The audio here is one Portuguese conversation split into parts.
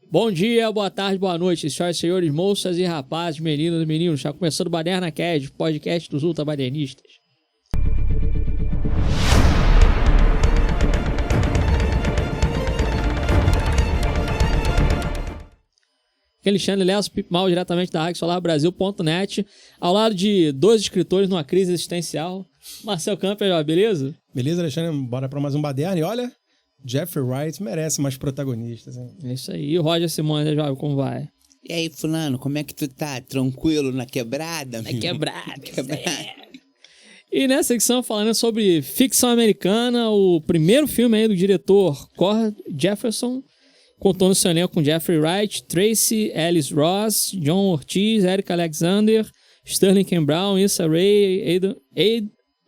Bom dia, boa tarde, boa noite, senhoras e senhores, moças e rapazes, meninas e meninos. Está começando o Baderna Cast, podcast dos ultrabadernistas. Aqui é Alexandre Lesso, Pipmal, diretamente da RadioSolarBrasil.net, ao lado de dois escritores numa crise existencial. Marcel Camper, beleza? Beleza, Alexandre? Bora para mais um Baderna. E olha, Jeffrey Wright merece mais protagonistas, hein? É isso aí. E o Roger Simões, Jovem, como vai? E aí, fulano, como é que tu tá? Tranquilo na quebrada? Na quebrada. E nessa secção falando sobre ficção americana, o primeiro filme aí do diretor Cord Jefferson, contou no seu elenco com Jeffrey Wright, Tracy Ellis Ross, John Ortiz, Eric Alexander, Sterling K. Brown, Issa Rae,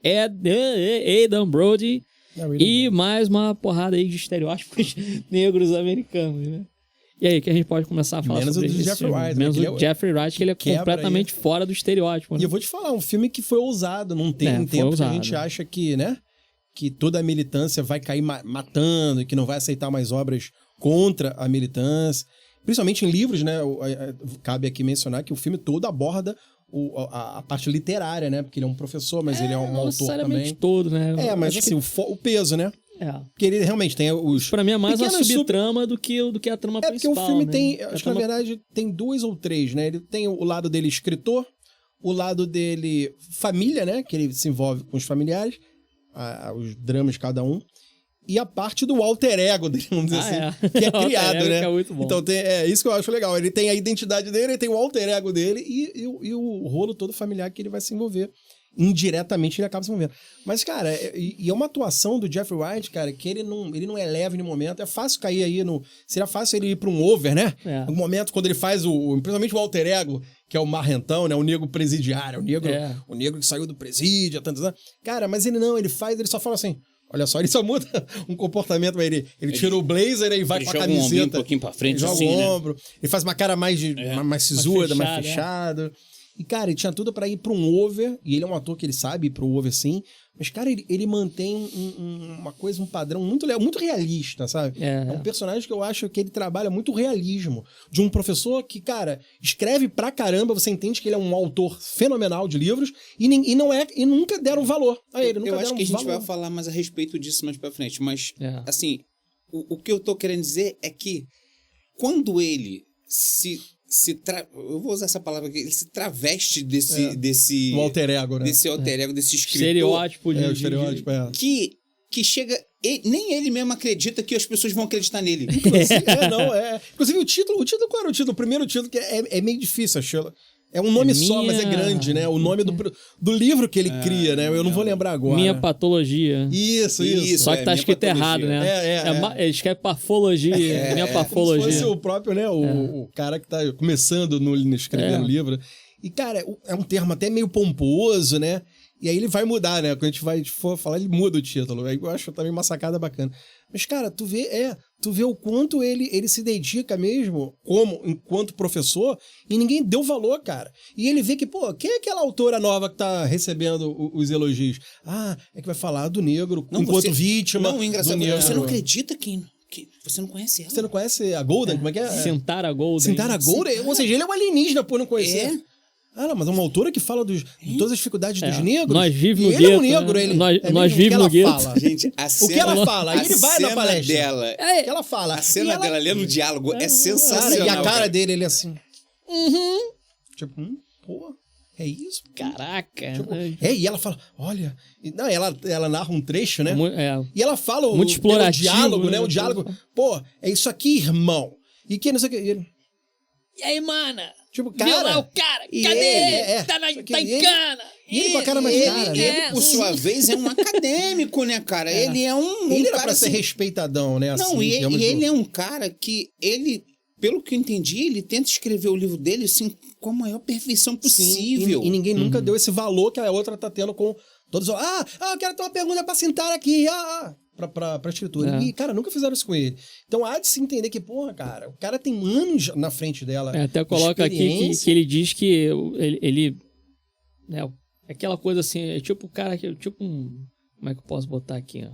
Aidan Brody e mais uma porrada aí de estereótipos negros americanos, né? E aí, que a gente pode começar a falar menos sobre o do Jeffrey Wright, menos né? o Jeffrey Wright, que ele é completamente fora do estereótipo. Né? E eu vou te falar, um filme que foi ousado, não tem tempo que a gente acha que, né, que toda a militância vai cair matando e que não vai aceitar mais obras contra a militância. Principalmente em livros, né? Cabe aqui mencionar que o filme todo aborda a parte literária, né? Porque ele é um professor, mas ele é um autor também. Todo, né? Mas assim, o peso, né? É. Porque ele realmente tem os... Pra mim é mais uma subtrama do que a trama principal. É porque o filme, né? Tem... Acho que na verdade tem duas ou três, né? Ele tem o lado dele escritor, o lado dele família, né? Que ele se envolve com os familiares, os dramas de cada um. E a parte do alter ego dele, vamos dizer assim, que é criado, né? Que é muito bom. Então é isso que eu acho legal. Ele tem a identidade dele, ele tem o alter ego dele e o rolo todo familiar que ele vai se envolver. Indiretamente ele acaba se envolvendo. Mas, cara, é uma atuação do Jeffrey Wright, cara, que ele não é leve no momento. É fácil cair aí no... Seria fácil ele ir pra um over, né? É. No momento, quando ele faz principalmente o alter ego, que é o marrentão, né? O negro presidiário, o negro que saiu do presídio há tantos anos. Cara, mas ele só fala assim... Olha só, ele só muda um comportamento, mas ele tira o blazer e vai com a camiseta. Um pouquinho pra frente, joga assim, o ombro. Né? Ele faz uma cara mais sisuda, mais fechada. E, cara, ele tinha tudo pra ir pra um over, e ele é um ator que ele sabe ir pro over, sim. Mas, cara, ele mantém uma coisa, um padrão muito realista, sabe? É um personagem que eu acho que ele trabalha muito o realismo. De um professor que, cara, escreve pra caramba, você entende que ele é um autor fenomenal de livros, e nunca deram valor a ele. Eu acho que a gente vai falar mais a respeito disso mais pra frente, mas, assim, o que eu tô querendo dizer é que quando ele eu vou usar essa palavra aqui, ele se traveste desse o alter ego, né? Desse alter ego, desse escritor. Estereótipo que chega... Nem ele mesmo acredita que as pessoas vão acreditar nele. Inclusive, o título, qual era o título? O primeiro título, que é meio difícil, achou. É um nome só, mas é grande, né? O nome do livro que ele cria, né? Eu não vou lembrar agora. Minha Patologia. Isso. Só que tá escrito errado, né? Ele escreve Pafologia. Minha Pafologia. Como se fosse o próprio, né? O cara que tá começando escrevendo o livro. E, cara, é um termo até meio pomposo, né? E aí ele vai mudar, né? Quando a gente for falar, ele muda o título. Aí eu acho também uma sacada bacana. Mas, cara, tu vê o quanto ele se dedica mesmo, enquanto professor, e ninguém deu valor, cara. E ele vê que, quem é aquela autora nova que tá recebendo os elogios? É que vai falar do negro enquanto vítima. Não, engraçado, você não acredita que você não conhece ela. Você não conhece a Golden? Como é que é? Sintara Golden. Ou seja, ele é um alienígena por não conhecer. Mas é uma autora que fala de todas as dificuldades dos negros. Nós vivemos no gueto. Ele é um negro, né? Nós vivemos no gueto. Gente, o que ela fala? Aí ele vai na palestra. Dela, o que ela fala. A cena dela lendo o diálogo é sensacional. Cara, e a cara dele, ele é assim. Tipo, é isso? Caraca. Tipo, e ela fala, olha... Não, ela narra um trecho, né? E ela fala muito explorativo, diálogo, né? O diálogo. É isso aqui, irmão. E que não sei o que... E aí, mana? Tipo, cara... Viu lá o cara? Cadê ele? Tá em cana. E ele com a cara mais cara, né? Ele, por sua vez, é um acadêmico, né, cara? Ele é ele era pra ser respeitadão, né? Não, e ele é um cara que... Pelo que eu entendi, ele tenta escrever o livro dele, assim, com a maior perfeição possível. Sim, e ninguém nunca deu esse valor que a outra tá tendo com todos... eu quero ter uma pergunta pra sentar aqui, pra escritura. E, cara, nunca fizeram isso com ele. Então, há de se entender que, cara, o cara tem anos na frente dela. Até coloca aqui que ele diz que ele né, aquela coisa assim, é tipo o cara que... Tipo um... Como é que eu posso botar aqui, ó?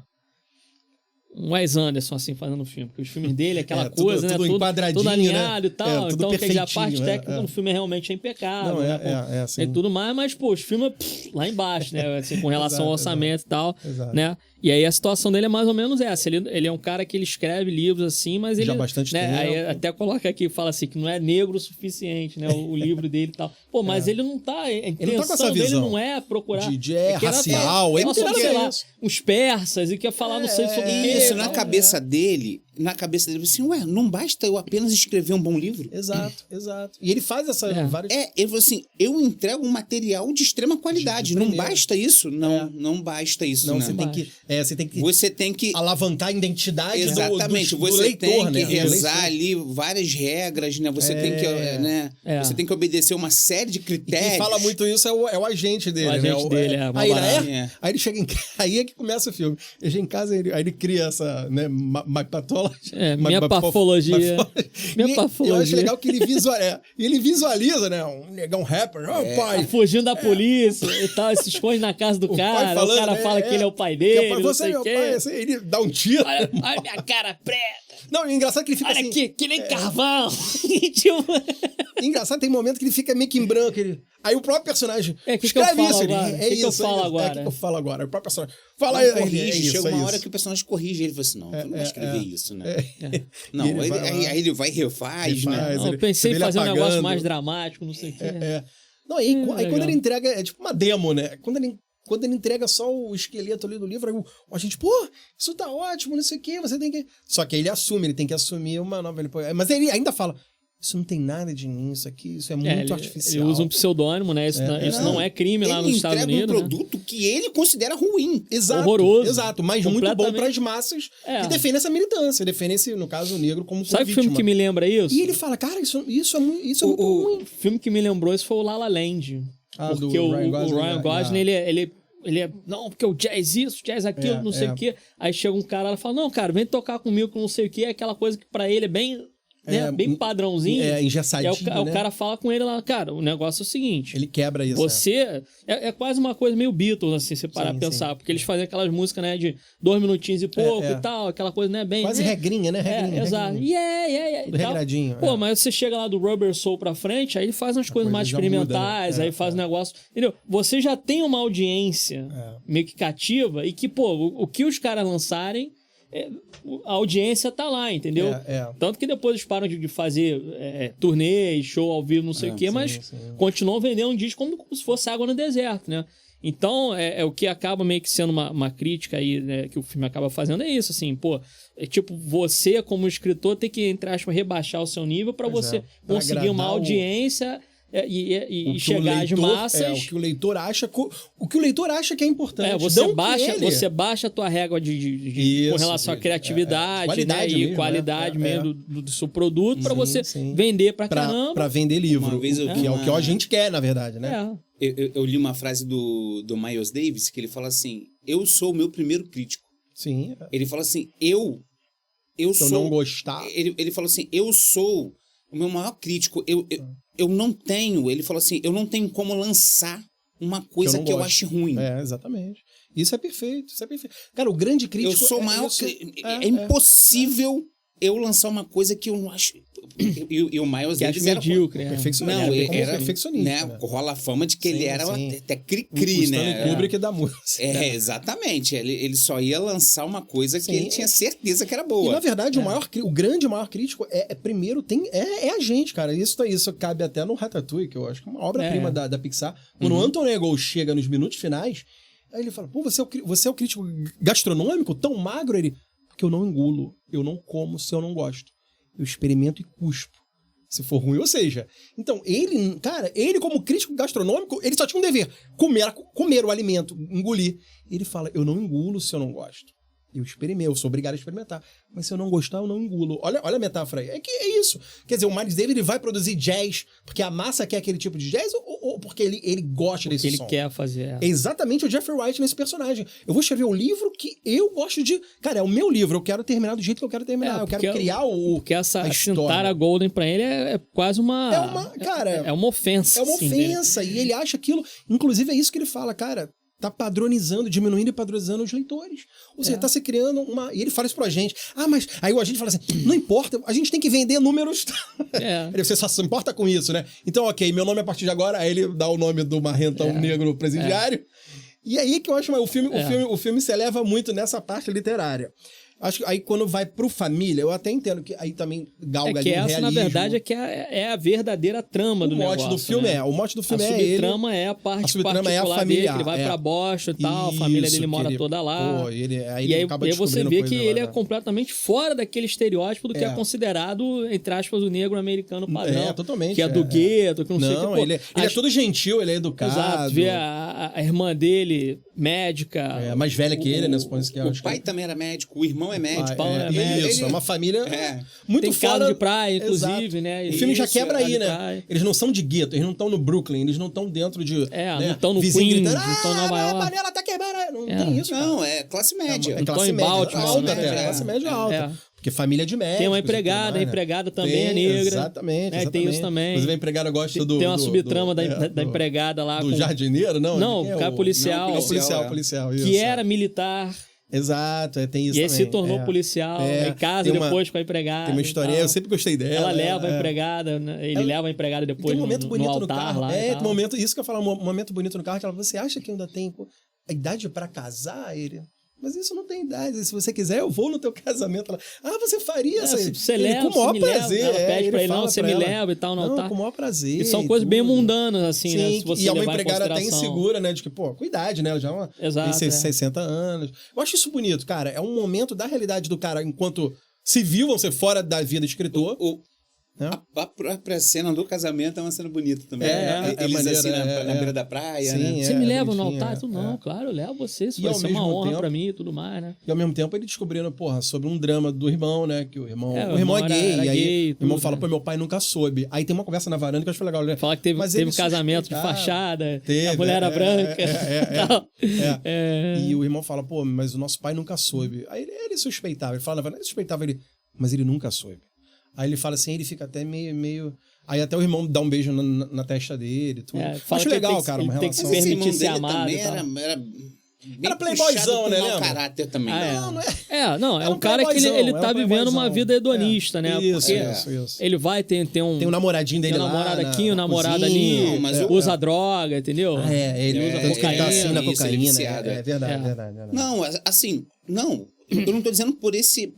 Wes Anderson, assim, fazendo o filme. Porque os filmes dele, aquela tudo, coisa, tudo né? enquadradinho, tudo alinhado, né? E tal. Tudo Então, quer dizer, a parte perfeitinho, técnica do filme realmente é impecável. Não, né? assim. E tudo mais, mas, pô, os filmes lá embaixo, né? Assim, com relação ao orçamento e tal, né? E aí a situação dele é mais ou menos essa. Ele é um cara que ele escreve livros assim, mas ele... Já há bastante tempo. Aí até coloca aqui, fala assim, que não é negro o suficiente, né? O livro dele e tal. Pô, mas ele não tá... A intenção dele não é procurar... racial, ele não tem nada a ver. Os persas e quer falar não sei sobre isso, na cabeça dele, assim, ué, não basta eu apenas escrever um bom livro? Exato. E ele faz essa várias... Ele falou assim, eu entrego um material de extrema qualidade, não basta isso? Não basta isso, não. Né? Você tem que alavancar a identidade exatamente, do você leitor, tem que né? rezar ali várias regras, né? Você tem que, né? Você tem que obedecer uma série de critérios. E quem fala muito isso é o agente dele, né? O agente dele, Aí ele chega em casa, aí é que começa o filme. Ele chega em casa, aí ele cria essa, né, my pathology. Minha pafologia. Minha pafologia. Eu acho legal que ele visualiza, né, um negão rapper, pai. Tá fugindo da polícia e tal, se esconde na casa do cara, falando, o cara fala que ele é o pai dele, você é meu pai, assim, ele dá um tiro. Olha minha cara preta. Não, engraçado que ele fica olha assim... Olha aqui, que nem carvão. Engraçado, tem momento que ele fica meio que em branco, aí o próprio personagem escreve isso. O que eu falo agora? O próprio personagem fala corrige, chega uma hora que o personagem corrige, ele fala assim, não vai escrever isso, né? Não, aí ele vai e refaz, né? Não, eu pensei em fazer um negócio mais dramático, não sei o quê. Não, aí quando ele entrega, é tipo uma demo, né? Quando ele entrega só o esqueleto ali do livro, aí a gente, pô, isso tá ótimo, não sei o quê, você tem que... Só que aí ele tem que assumir uma nova... Mas ele ainda fala... Isso não tem nada de mim, isso é muito artificial. Ele usa um pseudônimo, né? Isso não é crime lá nos Estados Unidos. Ele entrega um produto que ele considera ruim. Exato. Horroroso. Exato, mas muito bom para as massas que defendem essa militância, defendem esse, no caso, o negro como Sabe vítima. O filme que me lembra isso? E ele fala, cara, isso é muito ruim. O filme que me lembrou isso foi o La La Land. Porque o Ryan Gosling, ele é, não, porque o jazz isso, o jazz aquilo, não sei o quê. Aí chega um cara e fala, não, cara, vem tocar comigo que não sei o quê. É aquela coisa que pra ele é bem... bem padrãozinho. Engessadinho, o cara fala com ele lá, cara, o negócio é o seguinte... Ele quebra isso. Você... É quase uma coisa meio Beatles, assim, se parar pra pensar. Porque eles fazem aquelas músicas, né, de 2 minutinhos e pouco e tal, aquela coisa, né, bem... Quase regrinha, né? Exato. Tudo regradinho. Pô, mas você chega lá do Rubber Soul pra frente, aí ele faz umas coisas mais experimentais, aí faz um negócio... Entendeu? Você já tem uma audiência meio que cativa e que, pô, o que os caras lançarem... a audiência tá lá, entendeu? Tanto que depois eles param de fazer turnê, show ao vivo, não sei o quê, mas continuam vendendo um disco como se fosse água no deserto, né? Então, o que acaba meio que sendo uma crítica aí, né, que o filme acaba fazendo é isso, assim, pô, tipo, você como escritor tem que, entre aspas, rebaixar o seu nível pra você conseguir uma audiência... E chegar às massas. O que o leitor acha que é importante. Você baixa a tua régua com relação à criatividade, né? E mesmo, qualidade mesmo do seu produto para você vender pra caramba. Pra vender livro. Que é o que a gente quer, na verdade, né? Eu li uma frase do Miles Davis que ele fala assim: eu sou o meu primeiro crítico. Sim. Ele fala assim: eu sou. Se eu não gostar. Ele falou assim: eu sou o meu maior crítico. Eu não tenho, ele falou assim, eu não tenho como lançar uma coisa que eu ache ruim. Exatamente. Isso é perfeito, Cara, o grande crítico... Eu sou maior... É impossível eu lançar uma coisa que eu não acho... E o Miles Davis era... medíocre, perfeccionista. Não, ele era perfeccionista. Né? Rola a fama de que ele era até cri-cri, né? O Kubrick da música. Exatamente. Ele só ia lançar uma coisa que ele tinha certeza que era boa. E, na verdade, o grande maior crítico primeiro, é a gente, cara. Isso cabe até no Ratatouille, que eu acho que é uma obra-prima da Pixar. Quando o Anton Ego chega nos minutos finais, aí ele fala, pô, você é o crítico gastronômico tão magro? Ele, porque eu não engulo, eu não como se eu não gosto. Eu experimento e cuspo, se for ruim. Ou seja, então, ele como crítico gastronômico, ele só tinha um dever, comer o alimento, engolir. Ele fala, eu não engulo se eu não gosto. Eu sou obrigado a experimentar. Mas se eu não gostar, eu não engulo. Olha a metáfora aí. É isso. Quer dizer, o Miles Davis, ele vai produzir jazz porque a massa quer aquele tipo de jazz ou porque ele gosta desse som? Porque ele quer fazer. É exatamente o Jeffrey Wright nesse personagem. Eu vou escrever um livro que eu gosto de... Cara, é o meu livro. Eu quero terminar do jeito que eu quero terminar. Eu quero criar Porque a Cintara Golden pra ele é quase uma... Cara... É uma ofensa. É uma ofensa. E ele acha aquilo... Inclusive, é isso que ele fala, cara... tá padronizando, diminuindo e padronizando os leitores. Ou seja, tá se criando uma... E ele fala isso pra gente. Mas... Aí o agente fala assim, não importa, a gente tem que vender números. Você só se importa com isso, né? Então, ok, meu nome a partir de agora, aí ele dá o nome do marrentão negro presidiário. E aí que eu acho, o filme se eleva muito nessa parte literária. Acho que aí quando vai pro família, eu até entendo que aí também galga ali o realismo. Na verdade, é a verdadeira trama do negócio. O mote do filme né? O mote do filme a é ele. Subtrama é a parte particular dele, que ele vai pra Boston e tal, a família dele mora toda lá. Aí você vê que ele é completamente fora daquele estereótipo do que é considerado, entre aspas, o negro americano padrão. Totalmente. Que é do gueto, que não sei o que. Pô, ele é todo gentil, ele é educado. Exato, vê a irmã dele, médica. Mais velha que ele, né? O pai também era médico, o irmão é médico. Isso, é uma família muito tem fora... casa de praia, inclusive, né? O filme já quebra aí, né? Eles não são de gueto, eles não estão no Brooklyn, eles não estão dentro de... não estão no Queens, não estão em Nova York. A panela tá quebrando. Não tem isso, cara. Não, é classe média. É classe média alta até. Classe média alta. Porque família de médicos. Tem uma empregada, a empregada também é negra. Exatamente. Tem isso também. Inclusive a empregada gosta do... Tem uma subtrama da empregada lá. Do jardineiro, não? Não, o cara policial. Policial. Que era militar. Exato, tem isso e também. E aí se tornou policial, em casa depois com a empregada. Tem uma historinha, eu sempre gostei dela. Ela leva a empregada, ele leva a empregada depois no altar no carro. lá. Tem momento, isso que eu falo, um momento bonito no carro, que ela fala, você acha que ainda tem a idade pra casar? Ele... Mas isso não tem idade. Se você quiser, eu vou no teu casamento. Ela, você faria isso aí? Você leva, com o maior prazer. Ela pede pra ele, não, você me leva e tal, não, tá? Com o maior prazer. E são coisas bem mundanas, assim, né? Se você e é uma empregada até insegura, né? De que, com idade, né? Ela já tem 60 anos. Eu acho isso bonito, cara. É um momento da realidade do cara enquanto civil, vão ser fora da vida de escritor. A própria cena do casamento é uma cena bonita também. Eles maneiro, assim na beira da praia, né? Você me leva no altar? Não, claro, eu levo você. Isso vai ser uma honra pra mim e tudo mais, né? E ao mesmo tempo ele descobrindo, sobre um drama do irmão, né? Que o irmão é gay. E aí o irmão fala, meu pai nunca soube. Aí tem uma conversa na varanda que eu acho legal. Né? Fala que teve um casamento de fachada, a mulher era branca. E o irmão fala, mas o nosso pai nunca soube. Aí ele suspeitava. Ele fala na varanda, ele suspeitava ele, mas ele nunca soube. Aí ele fala assim, ele fica até meio... Aí até o irmão dá um beijo na testa dele. Tudo. Acho legal, cara, uma relação. Mas esse irmão dele também era playboyzão, né? Mau caráter também. Não, é um cara que ele tá vivendo uma vida hedonista, né? Isso. Ele vai ter tem um namoradinho dele lá. Tem um namorado aqui, um namorado ali. Usa droga, entendeu? Ele usa cocaína. Tá assim na cocaína. É verdade. Não, assim, não... Eu não tô dizendo por esse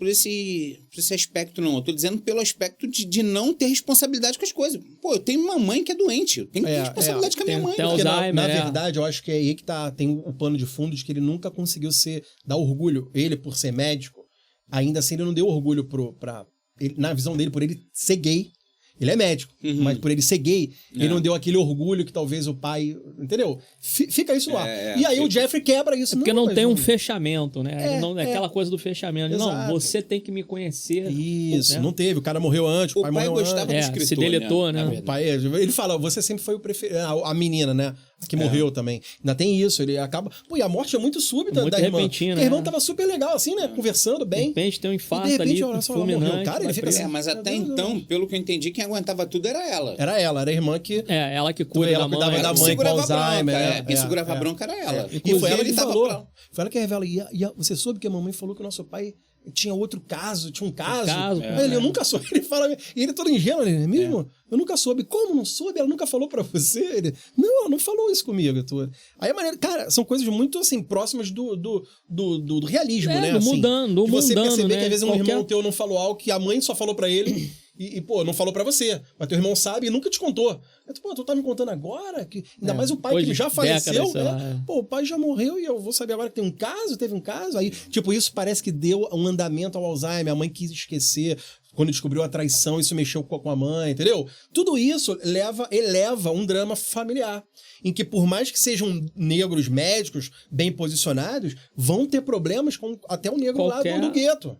aspecto, não. Eu tô dizendo pelo aspecto de não ter responsabilidade com as coisas. Eu tenho uma mãe que é doente. Eu tenho que ter responsabilidade com a minha mãe. Tem Alzheimer, na verdade, eu acho que é aí que tem o pano de fundo de que ele nunca conseguiu dar orgulho. Ele, por ser médico, ainda assim ele não deu orgulho na visão dele, por ele ser gay. Ele é médico, mas por ele ser gay, ele não deu aquele orgulho que talvez o pai... Entendeu? Fica isso lá. E aí o Jeffrey quebra isso. Porque não tem um fechamento, né? Aquela coisa do fechamento. Exato. Não, você tem que me conhecer. Isso, né? Não teve. O cara morreu antes, o pai morreu antes. Gostava do escritor, se deletou, né? O pai, ele fala, você sempre foi o preferido. A menina, né? Que morreu também. Ainda tem isso, ele acaba... e a morte é muito súbita da irmã. Porque a irmã tava super legal, assim, né? Conversando bem. De repente tem um infarto ali, fulminante. Cara, ele fica assim, mas até então, pelo que eu entendi, quem aguentava tudo era ela. Era a irmã que... ela que cuidava da mãe com Alzheimer. Quem segurava a bronca era ela. E foi ela que falou. Foi ela que revela. E você soube que a mamãe falou que o nosso pai... tinha outro caso, tinha um caso. Eu nunca soube. Ele fala, e ele todo ingênuo, ele é mesmo? Eu nunca soube. Como não soube? Ela nunca falou pra você? Ele, não, ela não falou isso comigo. Aí a maneira, cara, são coisas muito assim, próximas do realismo, né? Do assim, mundano, que você perceber, né? que às vezes um irmão teu não falou algo que a mãe só falou pra ele. Não falou pra você. Mas teu irmão sabe e nunca te contou. Tu tá me contando agora? Ainda mais o pai que já faleceu, né? O pai já morreu e eu vou saber agora que teve um caso. Aí, isso parece que deu um andamento ao Alzheimer. A mãe quis esquecer. Quando descobriu a traição, isso mexeu com a mãe, entendeu? Tudo isso eleva um drama familiar. Em que, por mais que sejam negros médicos bem posicionados, vão ter problemas com até o negro lá do gueto.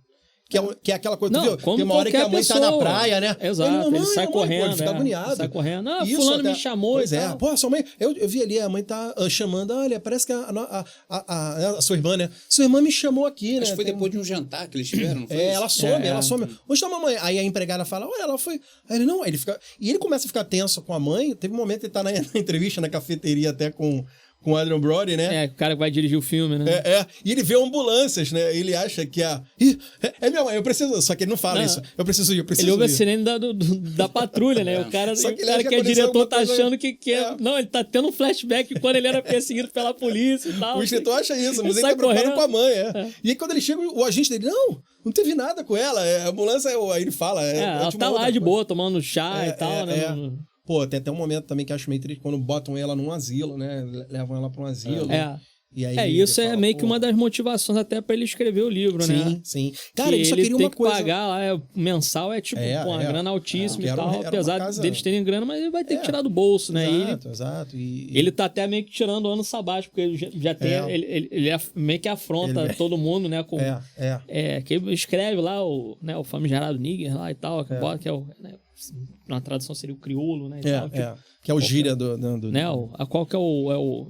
Que é aquela coisa, não, tem uma hora que a mãe tá na praia, né? Exato, ele sai correndo. Ele fica agoniado. Sai correndo. Fulano me chamou. Pois é. Sua mãe... Eu vi ali, a mãe tá chamando, olha, parece que a sua irmã, né? Sua irmã me chamou aqui, né? Acho que foi depois de um jantar que eles tiveram, não foi isso? Ela some. Onde tá a mamãe? Aí a empregada fala, olha, ela foi... Aí ele, não, aí ele fica... E ele começa a ficar tenso com a mãe. Teve um momento que ele tá na entrevista, na cafeteria até com com o Adrian Brody, né? É, o cara que vai dirigir o filme, né? E ele vê ambulâncias, né? Ele acha que Ih, é minha mãe, eu preciso... Só que ele não fala isso. Eu preciso ir. Ele ouve a sirene da patrulha, né? O cara que é diretor tá achando que é... Não, ele tá tendo um flashback de quando ele era perseguido pela polícia e tal. O inspetor acha isso, mas ele sai tá preocupado correndo. com a mãe, E aí quando ele chega, o agente dele, não teve nada com ela. A ambulância, aí ele fala... ela tá lá de boa, tomando chá e tal, né? Pô, tem até um momento também que eu acho meio triste quando botam ela num asilo, né? Levam ela pra um asilo. E aí isso é meio que uma das motivações até pra ele escrever o livro, né? Sim. Cara, ele só queria uma coisa... Ele tem que pagar lá, mensal é tipo, uma grana altíssima e tal, apesar deles terem grana, mas ele vai ter que tirar do bolso, né? Exato. Ele tá até meio que tirando o ano sabático, porque ele já tem... Ele meio que afronta todo mundo, né? Com, que ele escreve lá o famigerado nigger lá e tal, que é o... Né, na tradução seria o crioulo, né? Que é o gíria do... Né, qual que é o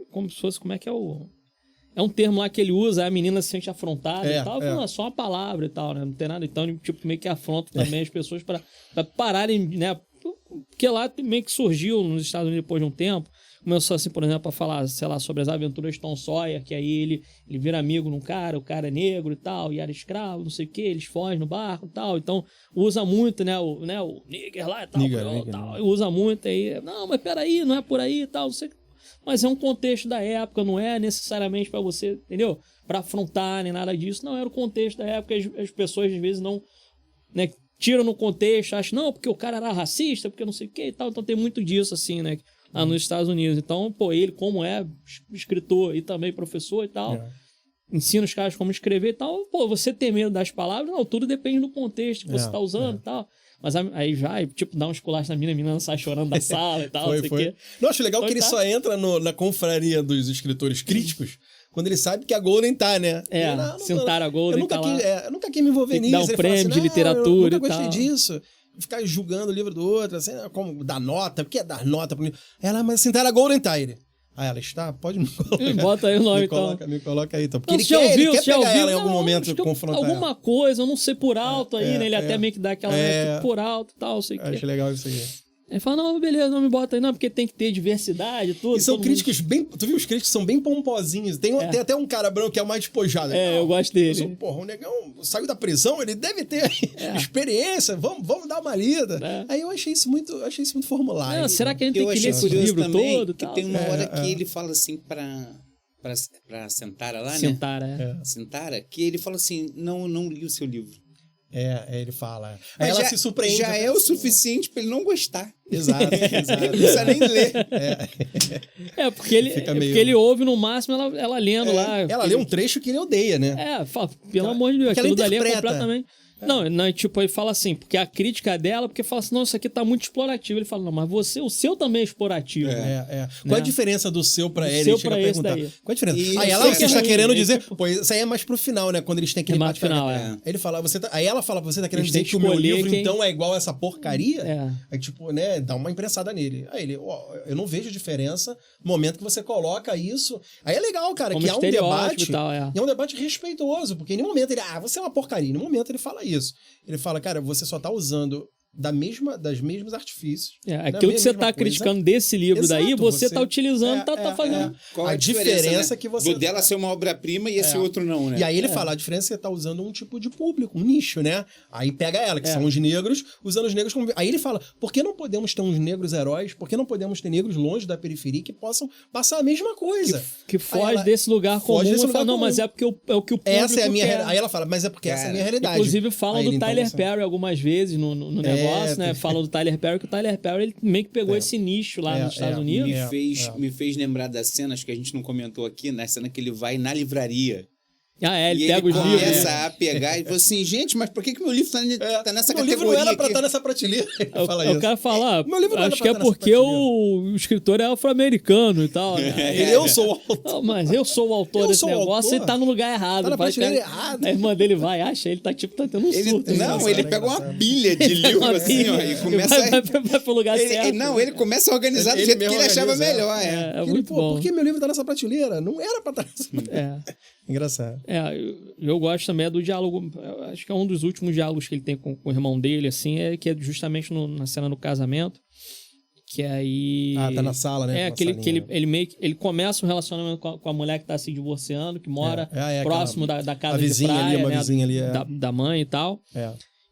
como se fosse, como é que é o... É um termo lá que ele usa, a menina se sente afrontada e tal. É só uma palavra e tal, né? Não tem nada. Então, tipo, meio que afronta também as pessoas pra pararem, né? Porque lá meio que surgiu nos Estados Unidos depois de um tempo. Começou assim, por exemplo, a falar, sei lá, sobre as aventuras de Tom Sawyer, que aí ele vira amigo num cara, o cara é negro e tal, e era escravo, não sei o que, eles fogem no barco e tal. Então, usa muito, né, o nigger lá e tal, tal. Usa muito aí, não, mas peraí, não é por aí e tal, não sei o que. Mas é um contexto da época, não é necessariamente pra você, entendeu? Pra afrontar, nem nada disso. Não, era o contexto da época, as pessoas às vezes não, né, tiram no contexto, acham, não, porque o cara era racista, porque não sei o que e tal. Então tem muito disso, assim, né, lá nos Estados Unidos. Então, pô, ele, como é escritor e também professor e tal, ensina os caras como escrever e tal. Pô, você tem medo das palavras? Não, tudo depende do contexto que você tá usando e tal. Mas aí já, tipo, dá uns colachos na mina, a menina não sai chorando da sala e tal, não sei o quê. Não, acho legal que ele só entra na confraria dos escritores críticos quando ele sabe que a Golden tá, né? Sentara a Golden tá lá. Eu nunca quis me envolver nisso. Dá um prêmio de literatura e tal. Eu nunca gostei disso. Ficar julgando o livro do outro, assim, como dar nota. O que é dar nota pro livro? Ela, mas Sentara a Golden tá, ele. Ela está? Pode me colocar. Bota aí o nome, então. Me coloca aí, então. Porque não, ele quer pegar ela em algum momento e confrontar alguma coisa, eu não sei por alto aí, né? Ele até meio que dá aquela por alto e tal, não sei o quê. Acho legal isso aí. Ele fala, não, beleza, não me bota aí, não, porque tem que ter diversidade e tudo. E são críticos bem... Tu viu os críticos são bem pomposinhos. Tem até um cara branco que é o mais despojado. Eu gosto dele. Porra, o negão saiu da prisão, ele deve ter experiência, vamos dar uma lida. Aí eu achei isso muito formulário. Será que a gente tem que ler esse livro também, todo? Que tem uma hora que ele fala assim pra Sentara lá, né? Sentara, que ele fala assim, não li o seu livro. Ele fala. Aí ela se surpreende. Já é o suficiente pra ele não gostar. Exato. Não precisa nem ler. Porque ele ouve no máximo ela lendo lá. Ela lê um trecho que ele odeia, né? Fala, pelo amor de Deus, aquilo dali é completamente... Não, tipo, ele fala assim, porque a crítica dela, porque fala assim, não, isso aqui tá muito explorativo. Ele fala, não, mas o seu também é explorativo. Qual a diferença do seu pra ele? Seu pra esse daí. Qual a diferença? Aí ela está querendo dizer, pô, isso aí é mais pro final, né? Quando eles têm aquele mais final, Ele fala, aí ela fala, você tá querendo dizer que o meu livro, então, é igual a essa porcaria? Aí, tipo, né, dá uma imprensada nele. Aí ele, eu não vejo diferença no momento que você coloca isso. Aí é legal, cara, como que há um debate. E tal, é um debate respeitoso, porque em nenhum momento ele, você é uma porcaria. Em nenhum momento ele fala isso. Ele fala, cara, você só tá usando das mesmos artifícios. Aquilo que você tá criticando desse livro daí, você tá utilizando, tá fazendo. Qual a diferença, né? Que você... Do dela ser uma obra-prima e esse outro não, né? E aí ele fala, a diferença é que você tá usando um tipo de público, um nicho, né? Aí pega ela, que são os negros, usando os negros como... Aí ele fala, por que não podemos ter uns negros heróis? Por que não podemos ter negros longe da periferia que possam passar a mesma coisa? Que foge desse lugar comum. E fala, não, mas é porque é o que o público essa é a minha quer. Aí ela fala, mas é porque essa é a minha realidade. Inclusive falam do Tyler Perry algumas vezes no negócio, né? Falam do Tyler Perry, que o Tyler Perry ele meio que pegou esse nicho lá nos Estados Unidos. Me fez lembrar das cenas que a gente não comentou aqui, na cena que ele vai na livraria. Ele pega os livros. Começa a pegar e fala assim, gente, mas por que meu livro tá nessa categoria? Meu livro não era pra estar nessa prateleira. O cara fala, acho que é porque o escritor é afro-americano e tal. Eu sou o autor. Não, mas eu sou o autor desse negócio e tá no lugar errado. Tá na prateleira errada. A irmã dele acha, ele tá tipo, tá tendo um surto. Ele pega uma pilha de livro assim, ó, e começa vai pro lugar certo. Não, ele começa a organizar do jeito que ele achava melhor. É muito bom. Por que meu livro tá nessa prateleira? Não era pra estar nessa prateleira. Engraçado. Eu gosto também do diálogo, acho que é um dos últimos diálogos que ele tem com o irmão dele, assim, que é justamente na cena do casamento, Que aí... tá na sala, né? Que ele meio que... Ele começa um relacionamento com a mulher que tá se divorciando, que mora próximo da casa de praia, uma vizinha ali, da mãe e tal.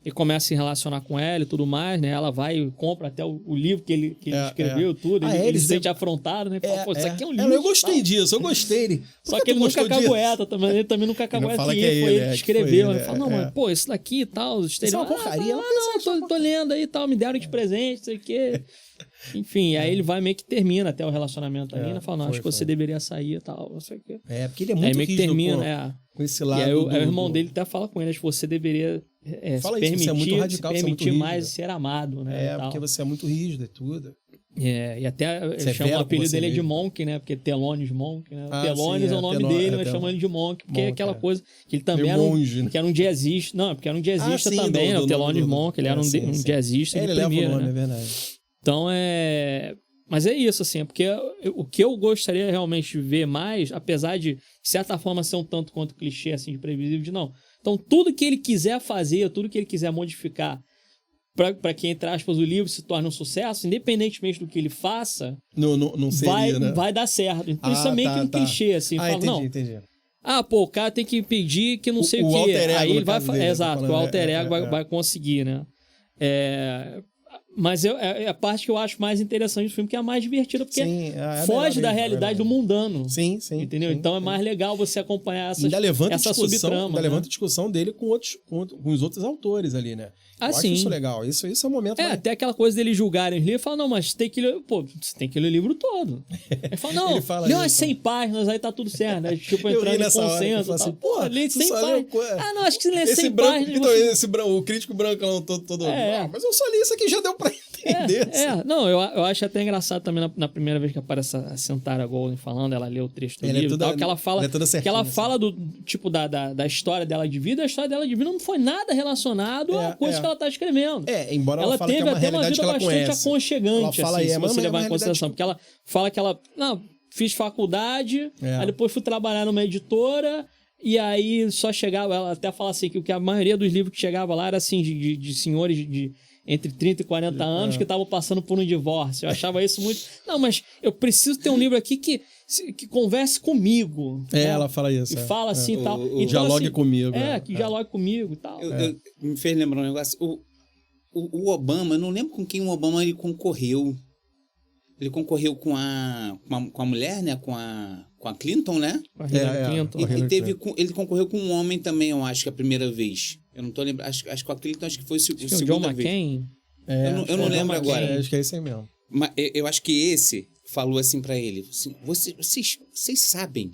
Ele começa a se relacionar com ela e tudo mais, né? Ela vai e compra até o livro que ele escreveu, tudo. Ele se sente afrontado, né? Fala, pô, isso aqui é um livro. Eu gostei disso, eu gostei. Só que ele nunca cagueta também. Ele também nunca cagueta que foi ele que escreveu. Ele fala, não, mas pô, isso daqui e tal, os estereótipos. Isso é uma porcaria. Não, tô lendo aí e tal, me deram de presente, não sei o quê. Enfim, aí ele vai meio que termina até o relacionamento ali, né? Fala, não, acho que você deveria sair e tal, não sei o quê. Porque ele é muito meio que termina, com esse lado. E aí o irmão dele até fala com ele, acho que você deveria você é muito radical, permitir mais ser amado, né? Porque você é muito rígido e tudo. E até ele chama o apelido dele de Monk, né? Porque Telones Monk, né? Telones é o nome dele, mas chamando ele de Monk, porque é aquela coisa que ele também era que era um jazzista. Não, porque era um jazzista também, né? O Telones Monk, ele era um jazzista de primeira, né? É verdade. Então Mas é isso, assim, porque o que eu gostaria realmente de ver mais, apesar de certa forma ser um tanto quanto clichê, assim, de previsível, de não. Então, tudo que ele quiser fazer, tudo que ele quiser modificar para que, entre aspas, o livro se torne um sucesso, independentemente do que ele faça, não seria, vai dar certo. Então, isso é meio que um clichê, assim. Entendi. Pô, o cara tem que pedir que não sei o quê. Aí ele vai fazer. Exato, que o alter ego vai conseguir, né? Mas é a parte que eu acho mais interessante do filme, que é a mais divertida, porque foge da realidade do mundano. Sim. Entendeu? Sim, então é mais legal você acompanhar essa subtrama. Ainda levanta a discussão dele com os outros autores ali, né? Eu acho isso legal. Isso é um momento... até aquela coisa dele julgarem os livros. Fala, não, mas tem que ler... Pô, você tem que ler o livro todo. Ele fala, não, lê umas 100 páginas, aí tá tudo certo, né? Tipo, entrando em consenso. Assim, pô, lê 100 páginas. Não, acho que você lê 100 páginas... Então, o crítico brancão todo... mas eu só li isso aqui, já deu pra entender. Não, eu acho até engraçado também na primeira vez que aparece a Santara Golden falando, ela lê o trecho do livro e tal, que ela fala do tipo da história dela de vida. A história dela de vida não foi nada relacionado à coisa que ela tá escrevendo. Embora ela fale teve que é uma até uma realidade vida que ela bastante conhece. aconchegante, Ela fala assim, se você levar em realidade... consideração. Porque ela fala que ela... Não, fiz faculdade, aí depois fui trabalhar numa editora, e aí só chegava... Ela até fala assim, que a maioria dos livros que chegava lá era assim, de senhores de entre 30 e 40 anos que estavam passando por um divórcio. Eu achava isso muito... Não, mas eu preciso ter um livro aqui que converse comigo. Ela fala isso. E fala assim e tal. Então, dialogue assim, comigo. Que dialogue comigo e tal. Me fez lembrar um negócio. O Obama, eu não lembro com quem o Obama ele concorreu. Ele concorreu com a mulher, né? Com a Clinton, né? Com a Hillary Clinton. Ele concorreu com um homem também, eu acho que a primeira vez. Eu não tô lembrando. Acho que com a Clinton acho que foi a segunda John vez. McCain. Eu não lembro agora. Acho que é isso aí mesmo. Mas eu acho que esse falou assim pra ele: assim, vocês sabem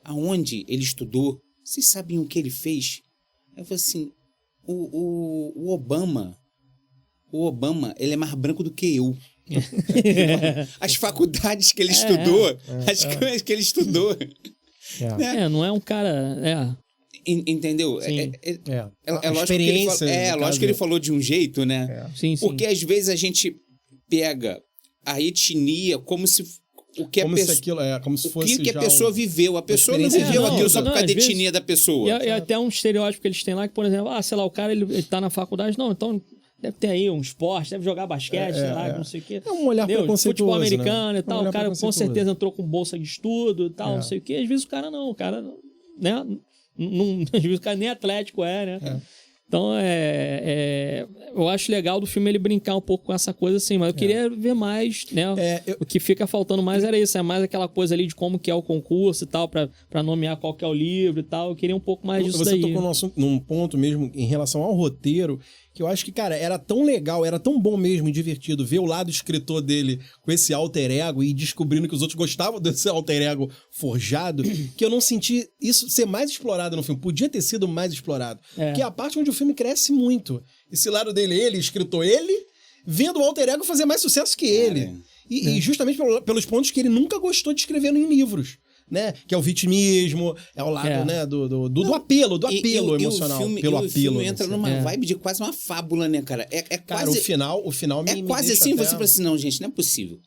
aonde ele estudou? Vocês sabem o que ele fez? Eu falei assim: o Obama, ele é mais branco do que eu. As faculdades que ele estudou, as coisas que ele estudou. Não é um cara... Entendeu? É lógico que ele falou de um jeito, né? Sim. Porque às vezes a gente pega a etnia como se fosse o que a pessoa viveu. A pessoa não viveu aquilo só por causa da etnia da pessoa. E até um estereótipo que eles têm lá, que, por exemplo, sei lá, o cara ele tá na faculdade, não, então deve ter aí um esporte, deve jogar basquete, sei lá, não sei o quê. É um olhar preconceituoso, futebol americano, né? E tal, o cara com certeza entrou com bolsa de estudo e tal, não sei o quê. Às vezes o cara, né? Às vezes o cara nem atlético né? Então, eu acho legal do filme ele brincar um pouco com essa coisa assim, mas eu queria ver mais, né? O que fica faltando mais era isso, é mais aquela coisa ali de como que é o concurso e tal, pra nomear qual que é o livro e tal. Eu queria um pouco mais disso daí. Você tocou num ponto mesmo em relação ao roteiro, que eu acho que, cara, era tão legal, era tão bom mesmo e divertido ver o lado escritor dele com esse alter ego e descobrindo que os outros gostavam desse alter ego forjado, que eu não senti isso ser mais explorado no filme. Podia ter sido mais explorado. Que é a parte onde o filme cresce muito. Esse lado dele, escritor, vendo o alter ego fazer mais sucesso que ele. E justamente pelos pontos que ele nunca gostou de escrever em livros. Né? Que é o vitimismo, é o lado né? do apelo emocional. O filme entra numa vibe de quase uma fábula, né, cara? Cara, o final me quase assim, você pensa assim, não, gente, não é possível.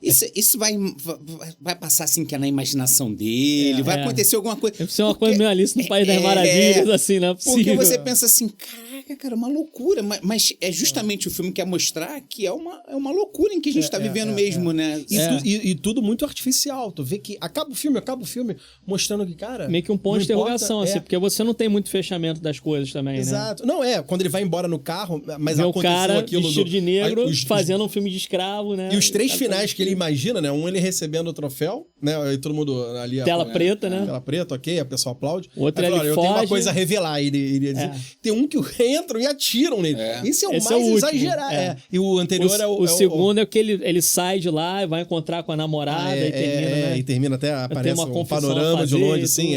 Isso vai passar assim que é na imaginação dele, vai acontecer alguma coisa. Deve ser uma coisa meio Alice no País das Maravilhas, assim, não é possível. Porque você pensa assim, caraca, cara, uma loucura. Mas é justamente o filme que quer mostrar que é uma loucura em que a gente tá vivendo mesmo, né? E tudo muito artificial. Tu vê que acaba o filme, mostrando que, cara... Meio que um ponto de interrogação, assim, porque você não tem muito fechamento das coisas também, né? Exato. Não, quando ele vai embora no carro, mas vê aconteceu o cara aquilo vestido de negro, aí, fazendo um filme de escravo, né? E os 3 finais que ele imagina, né? Um ele recebendo o troféu, né? E todo mundo ali... Tela preta, né? Tela preta, ok, a pessoa aplaude. O outro aí, ele eu foge. tenho uma coisa a revelar, ele ia dizer. Tem um que entram e atiram nele. Esse é o mais exagerado. E o anterior o segundo é o que ele sai de lá e vai encontrar com a namorada e termina, né? E termina até, aparece um panorama de longe, assim,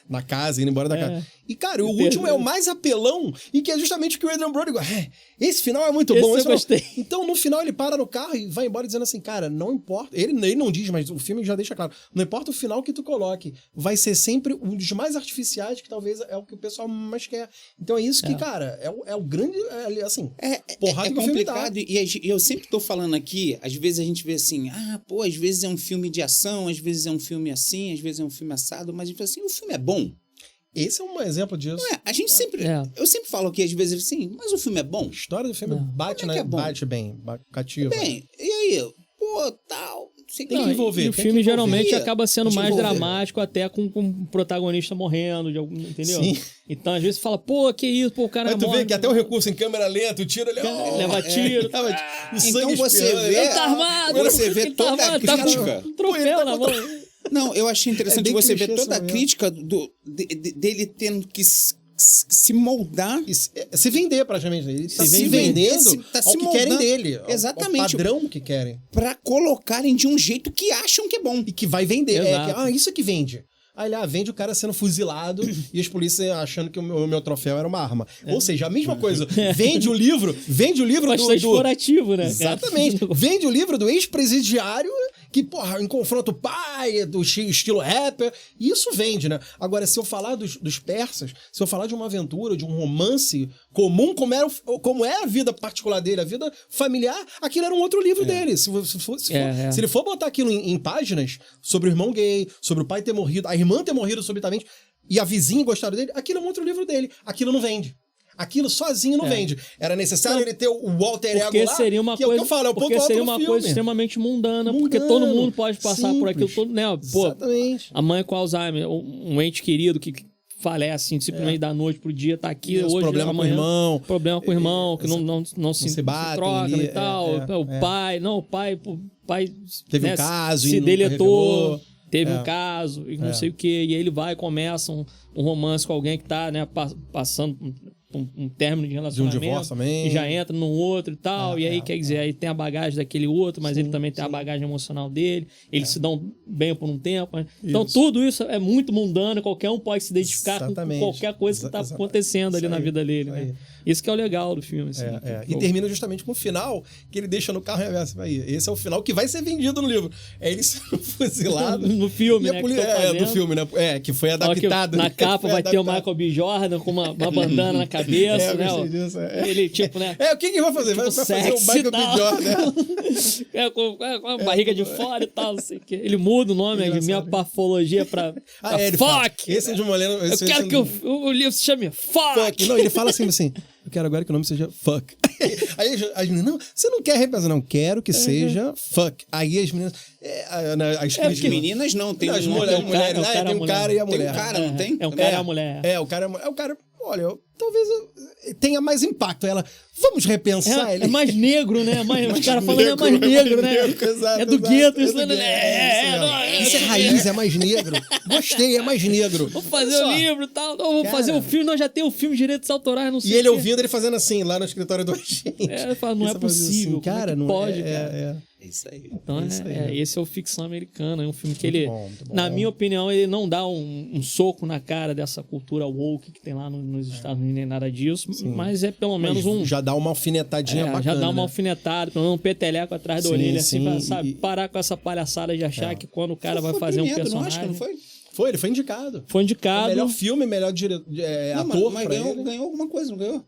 na casa, indo embora da casa. E, cara, o último é o mais apelão, e que é justamente o que o Adrian Brody... esse final é muito bom. Eu gostei. Então, no final, ele para no carro e vai embora dizendo assim, cara, não importa... Ele não diz, mas o filme já deixa claro. Não importa o final que tu coloque, vai ser sempre um dos mais artificiais, que talvez é o que o pessoal mais quer. Então, é isso que, cara, é o grande... assim, porrada que o filme dá. complicado. E eu sempre tô falando aqui, às vezes a gente vê assim, às vezes é um filme de ação, às vezes é um filme assim, às vezes é um filme assado, mas a gente fala assim, o filme é bom. Esse é um exemplo disso. Não é? A gente sempre... Eu sempre falo aqui, às vezes, assim, mas o filme é bom? A história do filme bate bem, cativa. Bem, e aí? Tal... Tem que envolver. E o filme geralmente acaba sendo mais dramático, até com o protagonista morrendo, entendeu? Sim. Então, às vezes, fala, que isso, o cara morre. Mas tu vê que até o recurso em câmera lenta, o tiro, ele... leva tiro. Então você vê... Tá armado! Você vê toda a crítica. Um troféu na mão. Não, eu achei interessante você ver toda a crítica dele tendo que se moldar. Se vender, praticamente. Ele tá se vendendo tá ao que querem dele. Exatamente. Ao padrão que querem. Pra colocarem de um jeito que acham que é bom. E que vai vender. Isso que vende. Aí ele vende o cara sendo fuzilado e as polícias achando que o meu troféu era uma arma. Ou seja, a mesma coisa. Vende o livro bastante explorativo, né? Exatamente. Vende o livro do ex-presidiário que, confronta o pai, do estilo rapper. E isso vende, né? Agora, se eu falar dos persas, se eu falar de uma aventura, de um romance comum, como é a vida particular dele, a vida familiar, aquilo era um outro livro dele. Se ele for botar aquilo em páginas sobre o irmão gay, sobre o pai ter morrido, a irmã ter morrido subitamente, e a vizinha gostar dele, aquilo é um outro livro dele. Aquilo não vende. Aquilo sozinho não vende. Era necessário ele ter o alter ego lá, seria uma coisa, é o que eu falo, é o ponto alto seria do uma filme. Coisa extremamente mundana, porque todo mundo pode passar por aquilo. Exatamente. A mãe com Alzheimer, um ente querido que falece simplesmente da noite pro dia, tá aqui hoje, problema amanhã, com o irmão. Problema com o irmão, que não se batem, troca e tal. O pai teve um caso se e deletou. Teve um caso e não sei o que. E aí ele vai e começa um romance com alguém que tá, né, passando um término de relacionamento. De um divórcio também. E já entra num outro e tal. E aí, quer dizer, aí tem a bagagem daquele outro, mas ele também tem a bagagem emocional dele. Eles se dão bem por um tempo. Né? Então, tudo isso é muito mundano. Qualquer um pode se identificar com qualquer coisa que tá acontecendo ali na vida dele. Né? Isso que é o legal do filme. Assim, E termina justamente com o final que ele deixa no carro reverso. Esse é o final que vai ser vendido no livro. É ele sendo fuzilado. No filme, né? Do filme, né? Que foi adaptado. Na capa vai ter o Michael B. Jordan com uma bandana na cabeça, né? Ele, tipo, né? O que vai fazer? Tipo, vai fazer o Michael B. Jordan. Com a barriga de fora e tal, não sei o quê. Ele muda o nome, minha parfologia pra fuck! Esse é de uma lenda. Eu quero que o livro se chame Fuck! Não, ele fala assim, eu quero agora que o nome seja Fuck. Aí as meninas, não, você não quer representar, não, quero que seja Fuck. Aí as meninas... As meninas não, tem as mulheres. Tem um cara e a mulher. Tem um cara, não tem? É um cara e a mulher. O cara... Olha, talvez tenha mais impacto. Ela, vamos repensar ele. É mais negro, né? Os caras falando é mais negro, né? Exato, é do gueto. Isso é raiz, é mais negro. Gostei, é mais negro. Vou fazer o livro e tal. Vou fazer o filme, nós já temos o filme de direitos autorais, não sei. E ele ouvindo, ele fazendo assim, lá no escritório do agente. Ele fala, não é possível. Assim, cara, não pode, cara. É isso aí. Então, esse é o Ficção Americana. É um filme que ele, na minha opinião, ele não dá um soco na cara dessa cultura woke que tem lá nos Estados Unidos, nem nada disso, mas é pelo menos já dá uma alfinetadinha bacana. Já dá uma alfinetada, pelo menos um peteleco atrás da orelha, assim, pra, sabe, parar com essa palhaçada de achar que quando o cara vai fazer um personagem... Não foi? Ele foi indicado. Foi indicado. Melhor filme, melhor ator. Mas ganhou alguma coisa, não ganhou?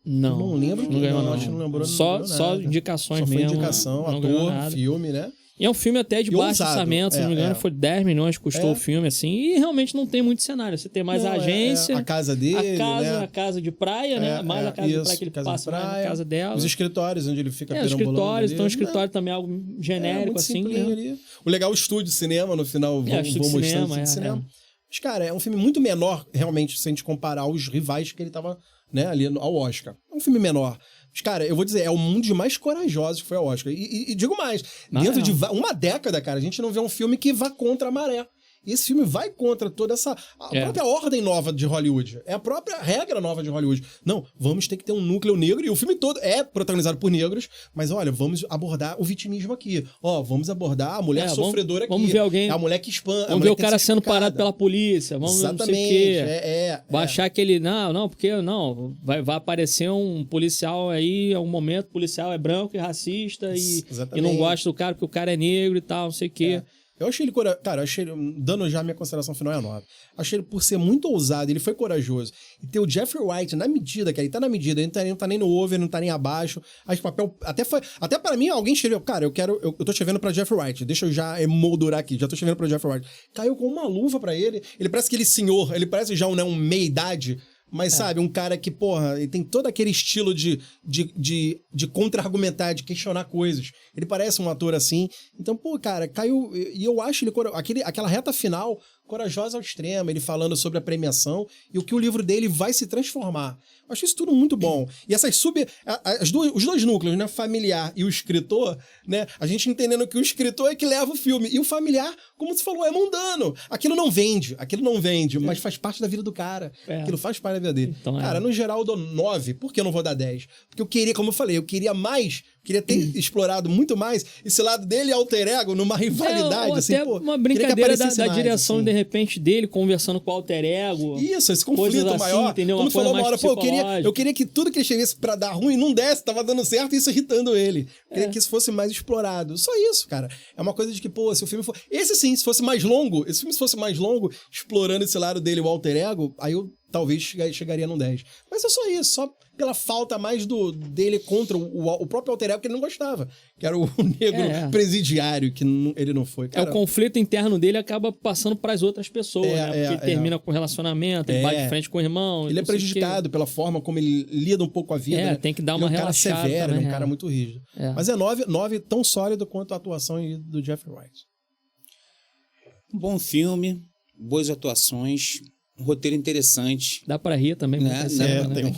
Não lembro. Não ganhou, não. Acho que não lembrou. Só indicações mesmo. Só foi indicação, ator, filme, né? E é um filme até de baixo ousado. orçamento, se não me engano, foi 10 milhões que custou o filme, assim, e realmente não tem muito cenário. Você tem mais a agência, a casa dele, a casa de praia, né? Mais a casa de praia que ele passa mais na casa dela. Os escritórios onde ele fica os escritórios, então o ali, escritório também é algo genérico, assim. Né? Ali. O legal é o estúdio de cinema, no final, vão mostrando o cinema. Mas, cara, é um filme muito menor, realmente, se a gente comparar aos rivais que ele tava, né, ali ao Oscar. É um filme menor. Mas, cara, eu vou dizer, é um dos mais corajosos que foi ao Oscar. E digo mais, dentro de uma década, cara, a gente não vê um filme que vá contra a maré. E esse filme vai contra toda essa... A própria ordem nova de Hollywood. É a própria regra nova de Hollywood. Não, vamos ter que ter um núcleo negro. E o filme todo é protagonizado por negros. Mas, olha, vamos abordar o vitimismo aqui. Vamos abordar a mulher sofredora aqui. Vamos ver alguém... É a mulher que espanta. Vamos ver o cara sendo parado pela polícia. Vamos Exatamente. Não sei o quê. Vai achar que ele... Não, porque não. Vai aparecer um policial aí, em algum momento, o policial é branco e racista e não gosta do cara porque o cara é negro e tal, não sei o quê. Eu achei ele cara, dando já a minha consideração final é 9. Achei ele por ser muito ousado, ele foi corajoso. E ter o Jeffrey Wright na medida, cara, ele tá na medida, ele não tá nem no over, não tá nem abaixo. Acho que o papel até para mim alguém escreveu, cara, eu tô escrevendo pra Jeffrey Wright, deixa eu já emoldurar aqui, já tô escrevendo pra Jeffrey Wright. Caiu com uma luva pra ele parece aquele senhor, ele parece já um meia-idade. Mas, sabe, um cara que, porra, ele tem todo aquele estilo de contra-argumentar, de questionar coisas. Ele parece um ator assim. Então, pô, cara, caiu... E eu acho ele... Aquela reta final, corajosa ao extremo, ele falando sobre a premiação e o que o livro dele vai se transformar. Eu acho isso tudo muito bom. E essas os dois núcleos, né, familiar e o escritor, né, a gente entendendo que o escritor é que leva o filme. E o familiar, como você falou, é mundano. Aquilo não vende, mas faz parte da vida do cara. Aquilo faz parte da vida dele. Então, cara, no geral eu dou 9. Por que eu não vou dar 10? Porque eu queria, como eu falei, eu queria mais... Queria ter explorado muito mais esse lado dele e alter ego numa rivalidade. Ou assim, até uma brincadeira da direção, assim. De repente, dele conversando com o alter ego. Isso, esse conflito assim, maior. Entendeu? Como falou uma hora, pô, eu queria que tudo que ele escrevesse pra dar ruim não desse, tava dando certo e isso irritando ele. Eu queria que isso fosse mais explorado. Só isso, cara. É uma coisa de que, pô, se o filme for... Esse sim, se fosse mais longo, explorando esse lado dele, o alter ego, aí eu talvez chegaria num 10. Mas é só isso, só pela falta mais dele contra o próprio alter ego que ele não gostava, que era o negro presidiário, que ele não foi. Cara, o conflito interno dele acaba passando para as outras pessoas, né? Porque ele termina com o relacionamento, ele bate de frente com o irmão. Ele é prejudicado pela forma como ele lida um pouco a vida. Né? Tem que dar uma relaxada. Um cara severo, também, um cara muito rígido. Mas é 9 tão sólido quanto a atuação do Jeffrey Wright. Um bom filme, boas atuações... Um roteiro interessante. Dá pra rir também. Né?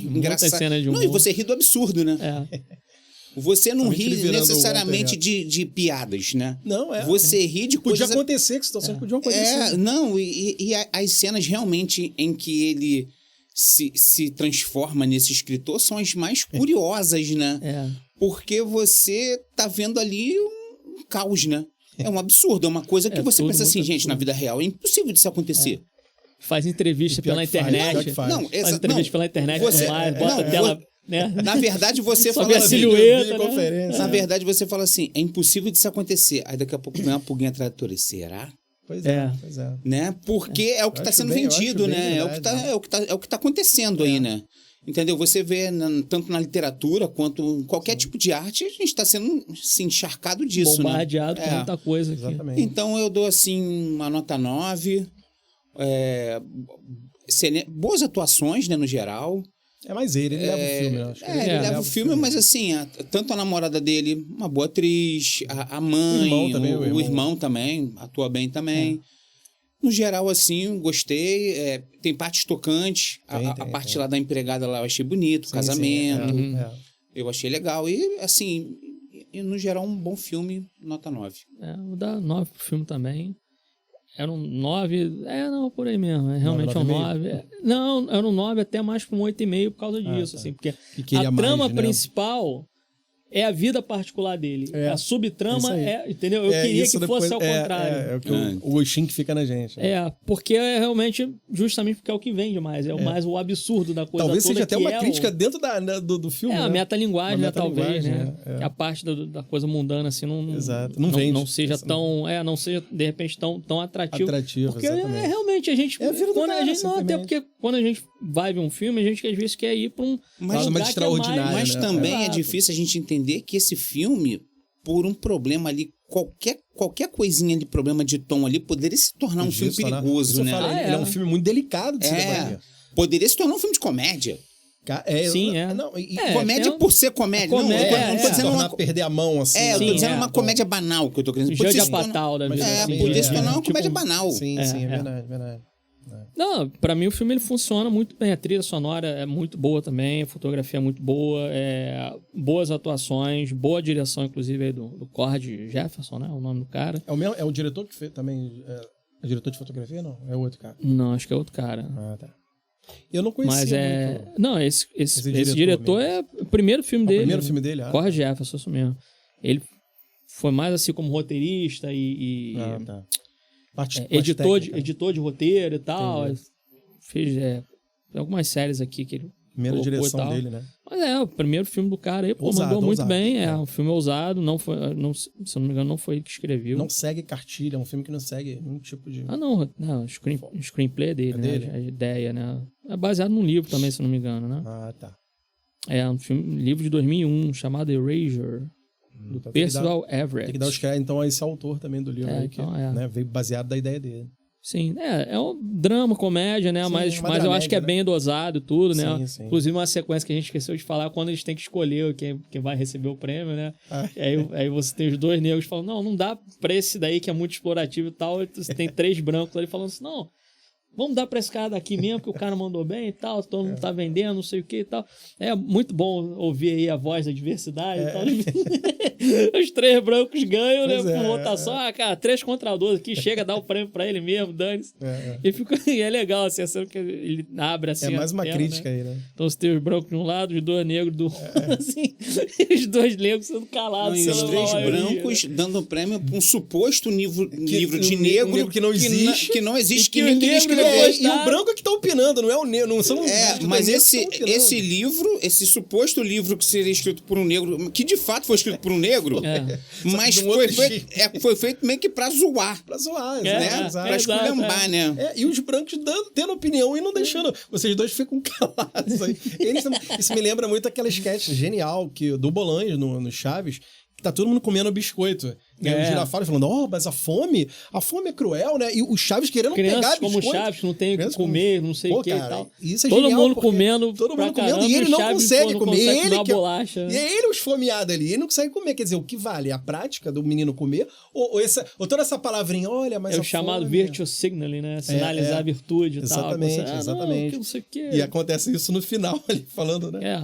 Engraçado. Não, e você ri do absurdo, né? Você não ri necessariamente de piadas, né? Não, Você ri de coisas... Podia acontecer, que situações podiam acontecer. Não, e as cenas realmente em que ele se transforma nesse escritor são as mais curiosas, né? Porque você tá vendo ali um caos, né? É um absurdo, é uma coisa que você pensa assim, gente, na vida real é impossível disso acontecer. Faz entrevista pela internet. Faz entrevista pela internet, bota a tela... Né? Na verdade, você fala a silhueta, né? Na verdade, você fala assim, é impossível disso acontecer. Aí daqui a pouco vem uma pulguinha tradutora. Será? Pois é. Né? Porque é o que está sendo vendido, né? É o que tá acontecendo aí, né? Entendeu? Você vê, tanto na literatura quanto em qualquer tipo de arte, a gente está sendo assim, encharcado disso, bombardeado com muita coisa aqui. Exatamente. Então, eu dou assim uma nota 9. Boas atuações, né, no geral. É mais ele leva o filme, eu acho. Ele leva o filme, mas assim, tanto a namorada dele, uma boa atriz, a mãe, o irmão também, atua bem também. No geral, assim, gostei. Tem partes tocantes, a parte lá da empregada lá eu achei bonito, o casamento. Eu achei legal. E, assim, no geral, um bom filme, nota 9. Vou dar 9 pro filme também. Era um 9... não, por aí mesmo. É realmente um 9. Não, era um 9 até mais para um 8,5 por causa disso. Assim, porque a trama principal é a vida particular dele. A subtrama entendeu? Eu queria que fosse ao contrário. É o que o gostinho que fica na gente. Porque é realmente, justamente porque é o que vende mais. Mais o absurdo da coisa. Talvez toda, seja até uma crítica dentro do filme. A metalinguagem, né, talvez, né? A parte da coisa mundana, assim, não vende. Não seja tão... não seja, de repente, tão atrativo. Porque exatamente. Realmente a gente... até porque quando a gente vai ver um filme, a gente às vezes quer ir para um lugar extraordinário. Mas também é difícil a gente entender que esse filme, por um problema ali qualquer coisinha de problema de tom ali poderia se tornar um filme perigoso, né? Ele é um filme muito delicado de se debater. Poderia se tornar um filme de comédia. Comédia por ser comédia. Não tô dizendo perder a mão, assim. Eu tô dizendo uma comédia banal que eu tô querendo dizer. Jogo de Patal da vida. Poderia se tornar uma comédia banal. Sim, é verdade. Não, pra mim o filme ele funciona muito bem. A trilha sonora é muito boa também, a fotografia é muito boa, boas atuações, boa direção, inclusive, aí do Cord Jefferson, né? O nome do cara. É o diretor que fez também. É diretor de fotografia, não? É outro cara? Não, acho que é outro cara. Ah, tá. Eu não conhecia muito. Não, esse diretor é o primeiro filme dele. O primeiro filme dele? Cord Jefferson, isso mesmo. Ele foi mais assim como roteirista editor de roteiro e tal. Entendi. Fez algumas séries aqui que ele primeira direção dele, né? Mas o primeiro filme do cara aí, mandou muito bem. É um filme ousado, se eu não me engano, não foi ele que escreveu. Não segue cartilha, é um filme que não segue nenhum tipo de... O screenplay dele, é né? Dele? A ideia, né? É baseado num livro também, se eu não me engano, né? Ah, tá. É um livro de 2001, chamado Erasure, do Percival Everett. Tem que dar os créditos, então, a esse autor também do livro aí, que né, veio baseado da ideia dele. Sim, é um drama, comédia, né? Sim, mas eu acho que é bem dosado tudo, né? Sim. Inclusive uma sequência que a gente esqueceu de falar, quando eles têm que escolher quem vai receber o prêmio, né? Aí você tem os dois negros falando, não dá pra esse daí que é muito explorativo e tal, e você tem 3 brancos ali falando assim, não, vamos dar pra esse cara daqui mesmo, que o cara mandou bem e tal, todo mundo tá vendendo, não sei o que e tal. É muito bom ouvir aí a voz da diversidade e tal. Os 3 brancos ganham, né? Por votação. Cara, 3 contra 2 aqui, chega a dar o prêmio pra ele mesmo, dane-se. E é legal, assim, que ele abre assim. É mais uma crítica, né? Aí, né? Então você tem os brancos de um lado, os 2 negros do outro, assim, e os 2 negros sendo calados. E os 3 brancos dando prêmio pra um suposto livro de negro. Um negro que não existe. Que não existe, que nem queria escrever. E o branco é que tá opinando, não é o negro. Não são mas esse livro, esse suposto livro que seria escrito por um negro, que de fato foi escrito por um negro, mas foi feito meio que pra zoar. Pra zoar, né? Pra esculhambar, né? E os brancos tendo opinião e não deixando. Vocês dois ficam calados aí. Isso me lembra muito aquela sketch genial do Bolanhos no Chaves, que tá todo mundo comendo biscoito. E o Girafales falando, mas a fome é cruel, né? E o Chaves querendo pegar biscoito. Como o Chaves não tem o que comer, não sei o que e tal. Isso é todo genial, mundo comendo e ele não consegue comer. Bolacha. E é ele o esfomeado ali, ele não consegue comer. Quer dizer, o que vale? A prática do menino comer? Ou toda essa palavrinha, olha, mas é o chamado virtue signaling, né? Sinalizar a virtude e tal. Exatamente. Não sei o quê. E acontece isso no final, ali, falando, né?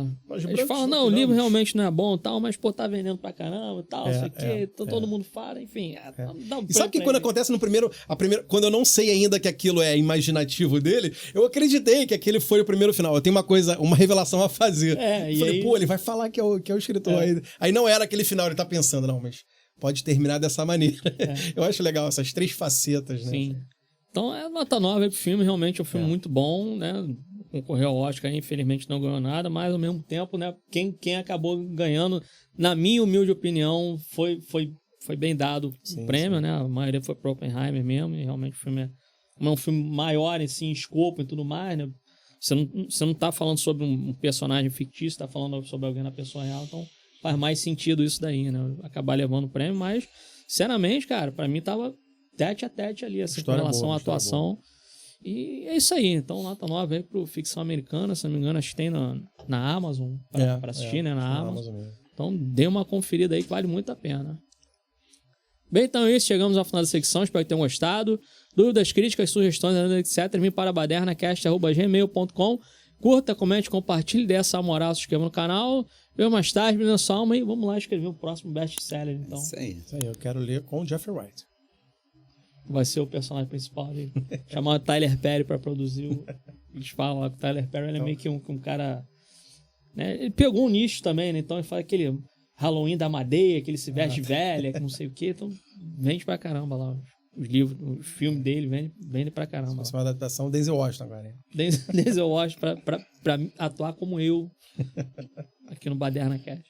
Eles falam, o livro realmente não é bom e tal, mas tá vendendo pra caramba e tal, não sei o quê. Todo mundo fala, enfim. Dá um e sabe que quando acontece no primeiro... Quando eu não sei ainda que aquilo é imaginativo dele, eu acreditei que aquele foi o primeiro final. Eu tenho uma revelação a fazer. Eu falei, ele vai falar que é o escritor. Aí não era aquele final, ele tá pensando, não, mas pode terminar dessa maneira. Eu acho legal essas 3 facetas, né? Sim. Então é nota 9 pro filme, realmente é um filme muito bom, né? Concorreu ao Oscar, infelizmente não ganhou nada, mas ao mesmo tempo, né? Quem acabou ganhando, na minha humilde opinião, foi bem dado o prêmio, né? A maioria foi pro Oppenheimer mesmo, e realmente o filme é um filme maior em escopo e tudo mais, né? Você não tá falando sobre um personagem fictício, tá falando sobre alguém na pessoa real, então faz mais sentido isso daí, né? Acabar levando o prêmio, mas, sinceramente, cara, pra mim tava tete a tete ali, assim, com relação à atuação. E é isso aí. Então, nota 9 aí pro Ficção Americana, se não me engano, acho que tem na Amazon pra assistir, né? Na Amazon. Então, dê uma conferida aí que vale muito a pena. Bem, então é isso. Chegamos ao final da secção. Espero que tenham gostado. Dúvidas, críticas, sugestões, etc. Vim para badernacast@gmail.com. Curta, comente, compartilhe, dê essa moral, se inscreva no canal. Veja mais tarde, brilhando sua alma e vamos lá escrever o próximo best-seller, então. Isso aí. Eu quero ler com o Jeffrey Wright. Vai ser o personagem principal dele. Chamar o Tyler Perry pra produzir o... Eles falam lá que o Tyler Perry ele é meio que um cara... Né? Ele pegou um nicho também, né? Então ele faz aquele Halloween da Madeira, que ele se veste velha, que não sei o quê. Então vende pra caramba lá. Os livros, os filmes dele vende pra caramba. Próxima adaptação, Denzel Washington agora, hein? Denzel Washington pra atuar como eu aqui no Badernacast.